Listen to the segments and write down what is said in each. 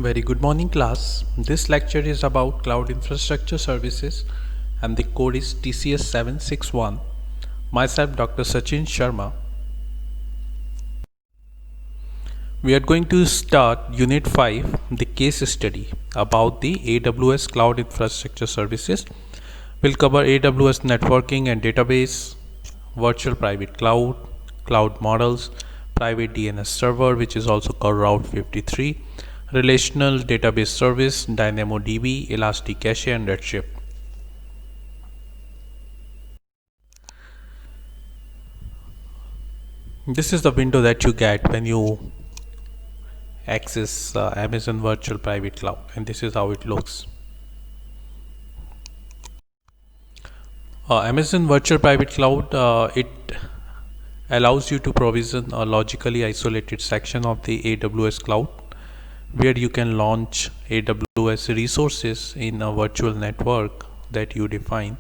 Very good morning, class. This lecture is about cloud infrastructure services and the code is TCS 761. Myself, Dr. Sachin Sharma. We are going to start Unit 5, the case study about the AWS Cloud Infrastructure Services. We'll cover AWS networking and database, virtual private cloud, cloud models, private DNS server, which is also called Route 53, relational database service, DynamoDB, ElastiCache, and Redshift. This is the window that you get when you access Amazon Virtual Private Cloud, and this is how it looks. Amazon Virtual Private Cloud, it allows you to provision a logically isolated section of the AWS cloud where you can launch AWS resources in a virtual network that you define,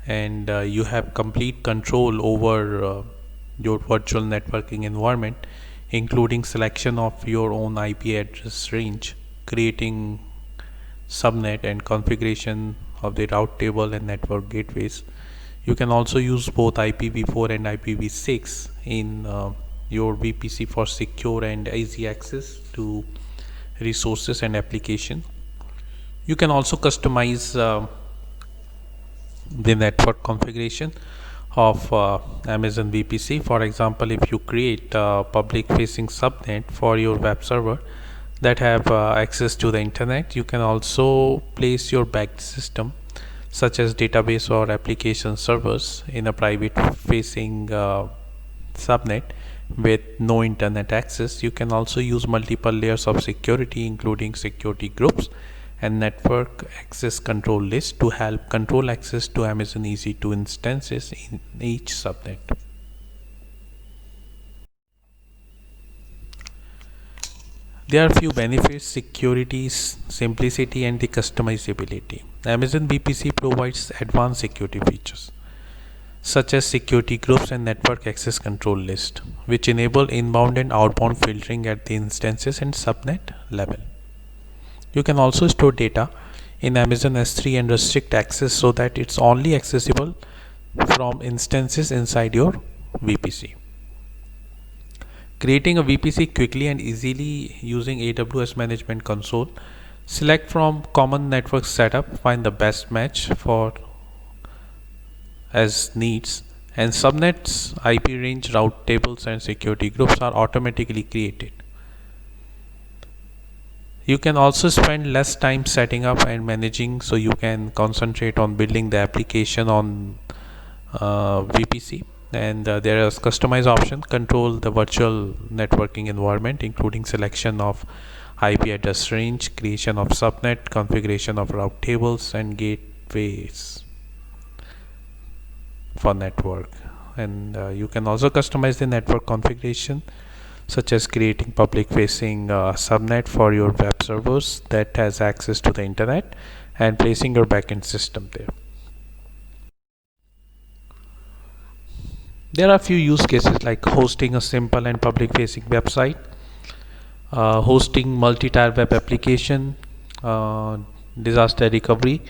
and you have complete control over your virtual networking environment, including selection of your own IP address range, creating subnet, and configuration of the route table and network gateways. You can also use both IPv4 and IPv6 in your VPC for secure and easy access to resources and application. You can also customize the network configuration of Amazon VPC. For example, if you create a public facing subnet for your web server that have access to the internet, you can also place your backed system such as database or application servers in a private facing subnet with no internet access. You can also use multiple layers of security, including security groups and network access control list, to help control access to Amazon EC2 instances in each subnet. There are few benefits: security, simplicity, and the customizability. Amazon VPC provides advanced security features such as security groups and network access control list, which enable inbound and outbound filtering at the instances and subnet level. You can also store data in Amazon S3 and restrict access so that it's only accessible from instances inside your VPC. Creating a VPC quickly and easily using AWS Management Console. Select from common network setup, find the best match for as needs, and subnets, IP range, route tables, and security groups are automatically created. You can also spend less time setting up and managing, so you can concentrate on building the application on VPC. And there is customize option, control the virtual networking environment, including selection of IP address range, creation of subnet, configuration of route tables, and gateways for network. And you can also customize the network configuration, such as creating public facing subnet for your web servers that has access to the internet and placing your backend system there. There are a few use cases like hosting a simple and public facing website, hosting multi-tier web application, disaster recovery.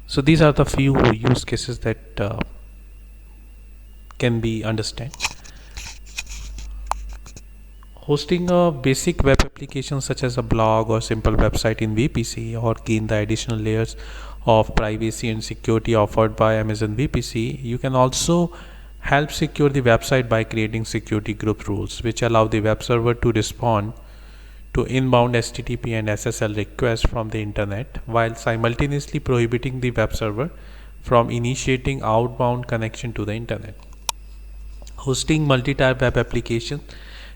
So these are the few use cases that can be understood. Hosting a basic web application such as a blog or simple website in VPC, or gain the additional layers of privacy and security offered by Amazon VPC. You can also help secure the website by creating security group rules, which allow the web server to respond to inbound HTTP and SSL requests from the internet, while simultaneously prohibiting the web server from initiating outbound connection to the internet. Hosting multi-tier web application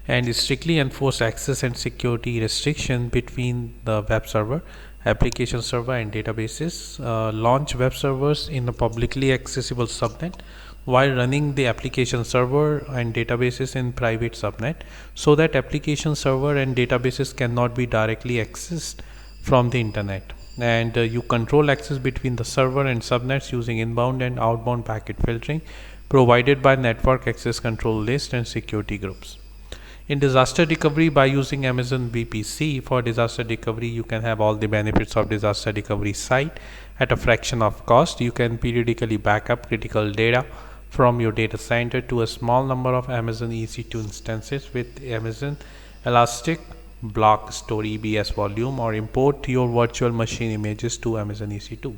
and strictly enforce access and security restriction between the web server, application server, and databases. Launch web servers in a publicly accessible subnet while running the application server and databases in private subnet, so that application server and databases cannot be directly accessed from the internet. And you control access between the server and subnets using inbound and outbound packet filtering provided by network access control list and security groups. In disaster recovery, by using Amazon VPC for disaster recovery, you can have all the benefits of disaster recovery site at a fraction of cost. You can periodically back up critical data from your data center to a small number of Amazon EC2 instances with Amazon Elastic Block Store EBS volume, or import your virtual machine images to Amazon EC2.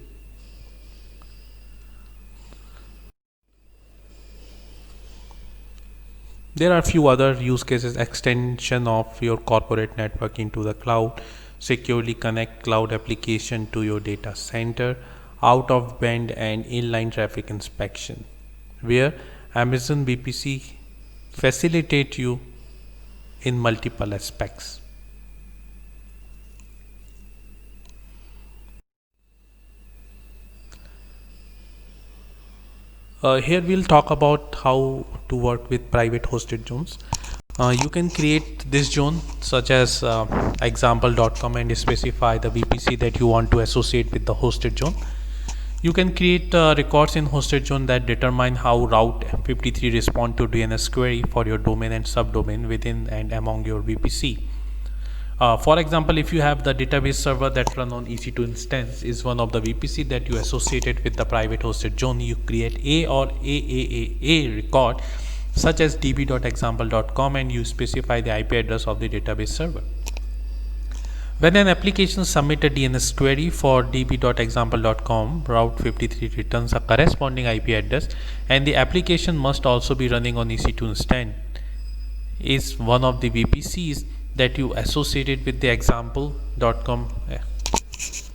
There are a few other use cases: extension of your corporate network into the cloud, securely connect cloud application to your data center, out of band and inline traffic inspection, where Amazon VPC facilitate you in multiple aspects. Here we'll talk about how to work with private hosted zones. You can create this zone such as example.com and specify the VPC that you want to associate with the hosted zone. You can create records in hosted zone that determine how Route 53 respond to DNS query for your domain and subdomain within and among your VPC. For example, if you have the database server that run on EC2 instance is one of the VPC that you associated with the private hosted zone, you create a or AAA record such as db.example.com and you specify the IP address of the database server. When an application submits a DNS query for db.example.com, Route 53 returns a corresponding IP address, and the application must also be running on EC2 instance is one of the VPCs that you associated with the example.com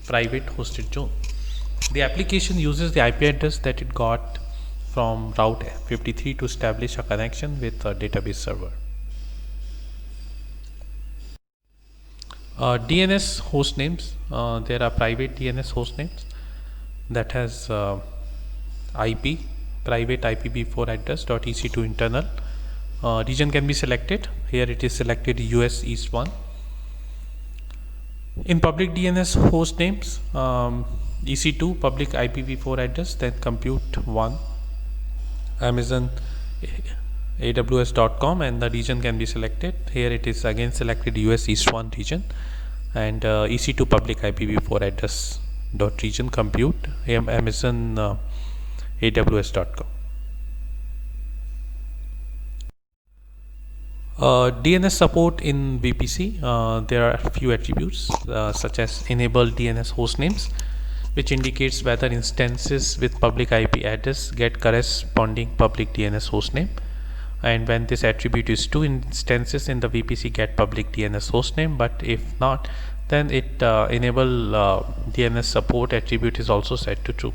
private hosted zone. The application uses the IP address that it got from Route 53 to establish a connection with a database server. DNS host names. There are private DNS host names that has IP, private IPv4 address .ec2 internal. Region can be selected. Here it is selected US East 1. In public DNS host names, EC2 public IPv4 address, then compute 1, Amazon AWS.com, and the region can be selected. Here it is again selected US East 1 region, and EC2 public IPv4 address dot region compute Amazon AWS.com. DNS support in VPC. There are a few attributes such as enable DNS host names, which indicates whether instances with public IP address get corresponding public DNS host name, and when this attribute is true, instances in the VPC get public DNS host name, but if not, then it enable DNS support attribute is also set to true.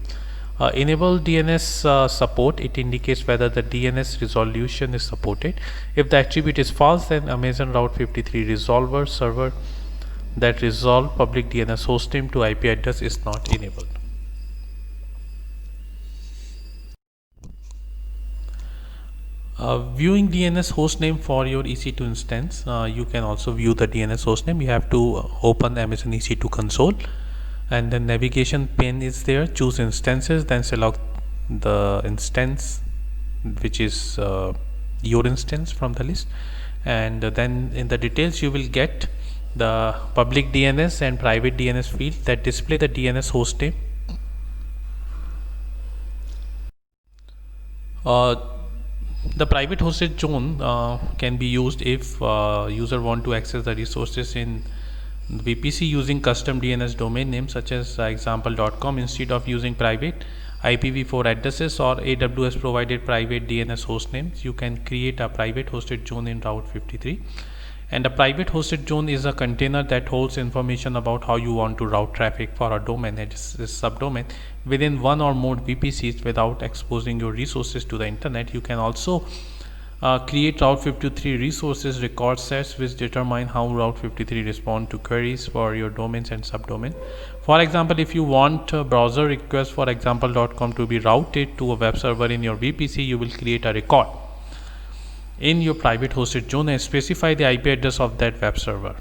Enable DNS support, it indicates whether the DNS resolution is supported. If the attribute is false, then Amazon Route 53 resolver server that resolve public DNS hostname to IP address is not enabled. Viewing DNS hostname for your EC2 instance, you can also view the DNS hostname. You have to open Amazon EC2 console, and then navigation pane is there. Choose instances, then select the instance which is your instance from the list, and then in the details you will get the public DNS and private DNS field that display the DNS hostname. The private hosted zone can be used if user want to access the resources in VPC using custom DNS domain names such as example.com instead of using private IPv4 addresses or AWS provided private DNS host names. You can create a private hosted zone in Route 53, and a private hosted zone is a container that holds information about how you want to route traffic for a domain and subdomain within one or more VPCs without exposing your resources to the internet. You can also create Route 53 resources record sets which determine how Route 53 respond to queries for your domains and subdomain. For example, if you want a browser request for example.com to be routed to a web server in your VPC, you will create a record in your private hosted zone and specify the IP address of that web server.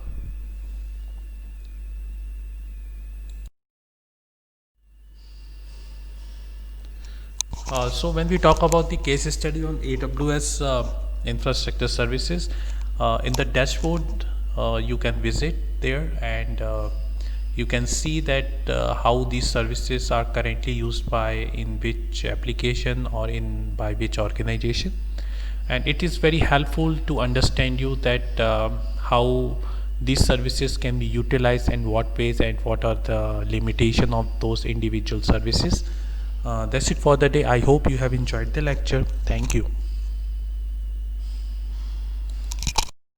So when we talk about the case study on AWS infrastructure services, In the dashboard, you can visit there, and you can see that how these services are currently used by in which application or in by which organization. And it is very helpful to understand you that how these services can be utilized and what ways and what are the limitation of those individual services. That's it for the day. I hope you have enjoyed the lecture. Thank you.